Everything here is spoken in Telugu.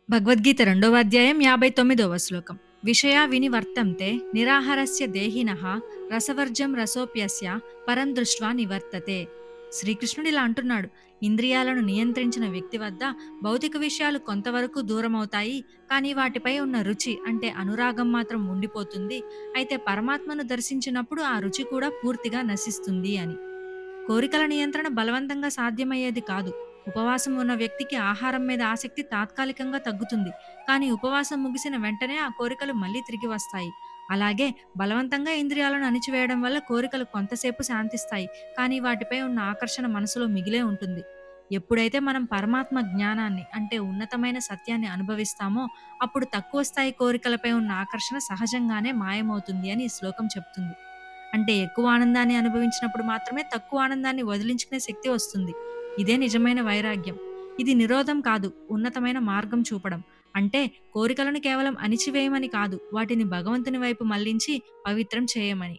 భగవద్గీత రెండవ అధ్యాయం 59వ శ్లోకం. విషయా వినివర్తంతే నిరాహారస్య దేహినః రసవర్జం రసోప్యస్య పరం దృష్ట్వా నివర్తతే. శ్రీకృష్ణుడు ఇలా అంటున్నాడు. ఇంద్రియాలను నియంత్రించిన వ్యక్తి వద్ద భౌతిక విషయాలు కొంతవరకు దూరమవుతాయి. కానీ వాటిపై ఉన్న రుచి అంటే అనురాగం మాత్రం ఉండిపోతుంది. అయితే పరమాత్మను దర్శించినప్పుడు ఆ రుచి కూడా పూర్తిగా నశిస్తుంది అని. కోరికల నియంత్రణ బలవంతంగా సాధ్యమయ్యేది కాదు. ఉపవాసం ఉన్న వ్యక్తికి ఆహారం మీద ఆసక్తి తాత్కాలికంగా తగ్గుతుంది. కానీ ఉపవాసం ముగిసిన వెంటనే ఆ కోరికలు మళ్ళీ తిరిగి వస్తాయి. అలాగే బలవంతంగా ఇంద్రియాలను అణిచివేయడం వల్ల కోరికలు కొంతసేపు శాంతిస్తాయి. కానీ వాటిపై ఉన్న ఆకర్షణ మనసులో మిగిలే ఉంటుంది. ఎప్పుడైతే మనం పరమాత్మ జ్ఞానాన్ని అంటే ఉన్నతమైన సత్యాన్ని అనుభవిస్తామో అప్పుడు తక్కువ స్థాయి కోరికలపై ఉన్న ఆకర్షణ సహజంగానే మాయమవుతుంది అని ఈ శ్లోకం చెప్తుంది. అంటే ఎక్కువ ఆనందాన్ని అనుభవించినప్పుడు మాత్రమే తక్కువ ఆనందాన్ని వదిలించుకునే శక్తి వస్తుంది. ఇదే నిజమైన వైరాగ్యం. ఇది నిరోధం కాదు, ఉన్నతమైన మార్గం చూపడం. అంటే కోరికలను కేవలం అణిచివేయమని కాదు, వాటిని భగవంతుని వైపు మళ్లించి పవిత్రం చేయమని.